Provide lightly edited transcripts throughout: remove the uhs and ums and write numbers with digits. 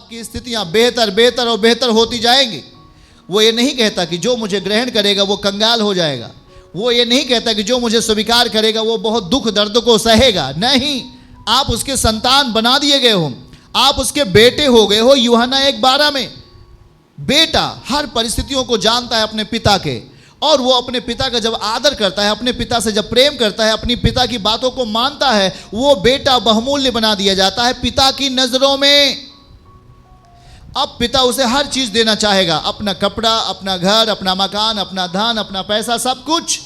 आपकी स्थितियां बेहतर बेहतर और बेहतर होती जाएंगी। वो ये नहीं कहता कि जो मुझे ग्रहण करेगा वो कंगाल हो जाएगा। वो ये नहीं कहता कि जो मुझे स्वीकार करेगा वो बहुत दुख दर्द को सहेगा। नहीं, आप उसके संतान बना दिए गए हो, आप उसके बेटे हो गए हो। यूहन्ना 1:12 में बेटा हर परिस्थितियों को जानता है अपने पिता के, और वो अपने पिता का जब आदर करता है, अपने पिता से जब प्रेम करता है, अपनी पिता की बातों को मानता है, वो बेटा बहुमूल्य बना दिया जाता है पिता की नजरों में। अब पिता उसे हर चीज देना चाहेगा, अपना कपड़ा, अपना घर, अपना मकान, अपना धन, अपना पैसा, सब कुछ,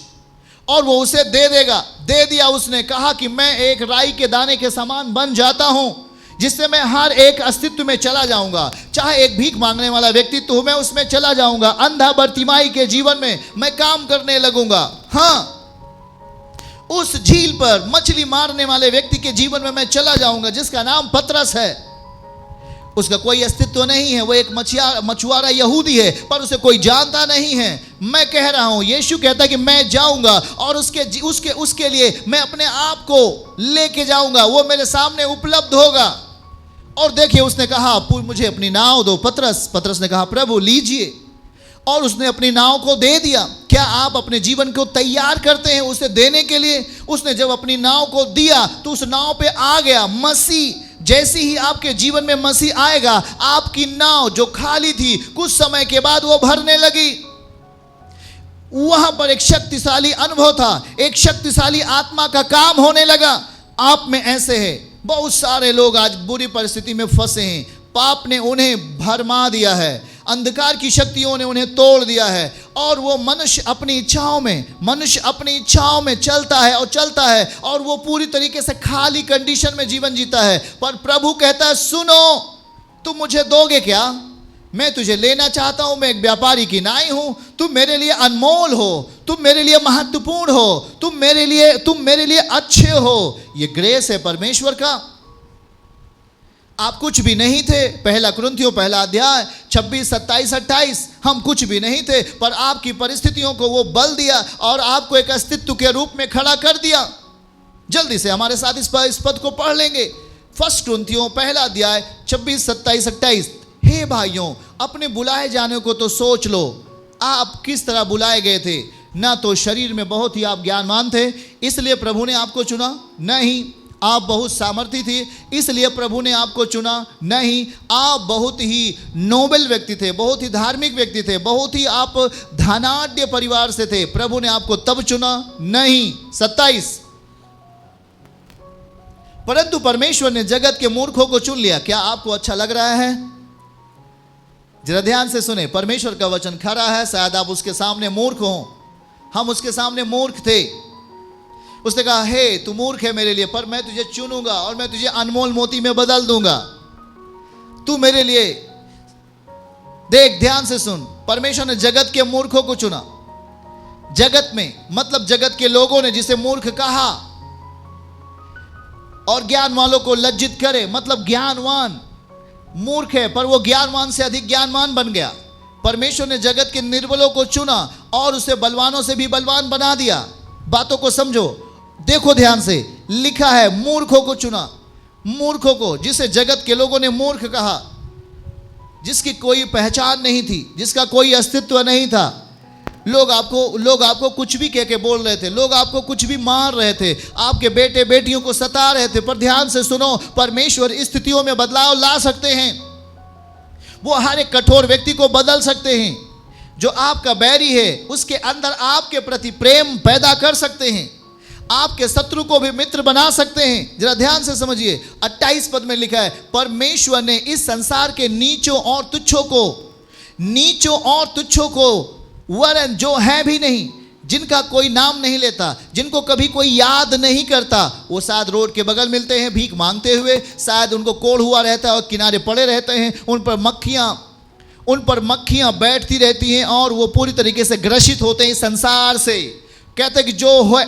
और वो उसे दे देगा। दे दिया। उसने कहा कि मैं एक राई के दाने के समान बन जाता हूं, जिससे मैं हर एक अस्तित्व में चला जाऊंगा। चाहे एक भीख मांगने वाला व्यक्तित्व मैं उसमें चला जाऊंगा। अंधा बर्तिमाई के जीवन में मैं काम करने लगूंगा। हाँ, उस झील पर मछली मारने वाले व्यक्ति के जीवन में मैं चला जाऊंगा, जिसका नाम पतरस है। उसका कोई अस्तित्व नहीं है, वो एक मछुआरा यहूदी है, पर उसे कोई जानता नहीं है। मैं कह रहा हूं, यीशु कहता है कि मैं जाऊंगा और उसके लिए मैं अपने आप को लेके जाऊंगा, वो मेरे सामने उपलब्ध होगा। और देखिए, उसने कहा मुझे अपनी नाव दो। पतरस ने कहा प्रभु लीजिए, और उसने अपनी नाव को दे दिया। क्या आप अपने जीवन को तैयार करते हैं उसे देने के लिए? उसने जब अपनी नाव को दिया तो उस नाव पे आ गया मसीह। जैसे ही आपके जीवन में मसीह आएगा, आपकी नाव जो खाली थी कुछ समय के बाद वो भरने लगी। वहां पर एक शक्तिशाली अनुभव था, एक शक्तिशाली आत्मा का काम होने लगा। आप में ऐसे है, बहुत सारे लोग आज बुरी परिस्थिति में फंसे हैं। पाप ने उन्हें भरमा दिया है, अंधकार की शक्तियों ने उन्हें तोड़ दिया है, और वो मनुष्य अपनी इच्छाओं में चलता है और वो पूरी तरीके से खाली कंडीशन में जीवन जीता है। पर प्रभु कहता है सुनो, तुम मुझे दोगे क्या? मैं तुझे लेना चाहता हूं। मैं एक व्यापारी की नाई हूं। तुम मेरे लिए अनमोल हो, तुम मेरे लिए महत्वपूर्ण हो, तुम मेरे लिए अच्छे हो। ये ग्रेस है परमेश्वर का। आप कुछ भी नहीं थे। पहला कुरिन्थियों 1 अध्याय 26, 27, 28। हम कुछ भी नहीं थे, पर आपकी परिस्थितियों को वो बल दिया और आपको एक अस्तित्व के रूप में खड़ा कर दिया। जल्दी से हमारे साथ इस पद को पढ़ लेंगे। 1 कुरिन्थियों 1 अध्याय 26, 27, 28। हे भाइयों, अपने बुलाए जाने को तो सोच लो। आप किस तरह बुलाए गए थे? ना तो शरीर में बहुत ही आप ज्ञानवान थे इसलिए प्रभु ने आपको चुना, नहीं। आप बहुत सामर्थी थे इसलिए प्रभु ने आपको चुना, नहीं। आप बहुत ही नोबल व्यक्ति थे, बहुत ही धार्मिक व्यक्ति थे, बहुत ही आप धनाढ्य परिवार से थे, प्रभु ने आपको तब चुना, नहीं। 27। परंतु परमेश्वर ने जगत के मूर्खों को चुन लिया। क्या आपको अच्छा लग रहा है? जरा ध्यान से सुने। परमेश्वर का वचन खरा है। शायद आप उसके सामने मूर्ख हो, हम उसके सामने मूर्ख थे। उसने कहा हे तू मूर्ख है मेरे लिए, पर मैं तुझे चुनूंगा और मैं तुझे अनमोल मोती में बदल दूंगा। तू मेरे लिए देख, ध्यान से सुन। परमेश्वर ने जगत के मूर्खों को चुना। जगत में मतलब जगत के लोगों ने जिसे मूर्ख कहा, और ज्ञान वालों को लज्जित करे, मतलब ज्ञानवान मूर्ख है पर वो ज्ञानवान से अधिक ज्ञानवान बन गया। परमेश्वर ने जगत के निर्बलों को चुना और उसे बलवानों से भी बलवान बना दिया। बातों को समझो, देखो ध्यान से। लिखा है मूर्खों को चुना, मूर्खों को, जिसे जगत के लोगों ने मूर्ख कहा, जिसकी कोई पहचान नहीं थी, जिसका कोई अस्तित्व नहीं था। लोग आपको कुछ भी कह के बोल रहे थे, लोग आपको कुछ भी मार रहे थे, आपके बेटे बेटियों को सता रहे थे। पर ध्यान से सुनो, परमेश्वर स्थितियों में बदलाव ला सकते हैं। वो हर एक कठोर व्यक्ति को बदल सकते हैं। जो आपका बैरी है उसके अंदर आपके प्रति प्रेम पैदा कर सकते हैं। आपके शत्रु को भी मित्र बना सकते हैं। जरा ध्यान से समझिए। 28 पद में लिखा है परमेश्वर ने इस संसार के नीचों और तुच्छों को वरन जो है भी नहीं, जिनका कोई नाम नहीं लेता, जिनको कभी कोई याद नहीं करता, वो शायद रोड के बगल मिलते हैं भीख मांगते हुए, शायद उनको कोढ़ हुआ रहता है और किनारे पड़े रहते हैं, उन पर मक्खियां बैठती रहती हैं और वो पूरी तरीके से ग्रसित होते हैं संसार से। कहते हैं कि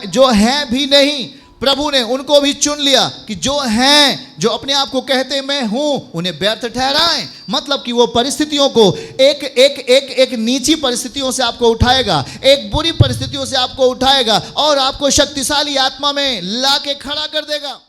जो है भी नहीं, प्रभु ने उनको भी चुन लिया कि जो हैं, जो अपने आप को कहते मैं हूं, उन्हें व्यर्थ ठहराएं। मतलब कि वो परिस्थितियों को एक नीची परिस्थितियों से आपको उठाएगा, एक बुरी परिस्थितियों से आपको उठाएगा और आपको शक्तिशाली आत्मा में ला के खड़ा कर देगा।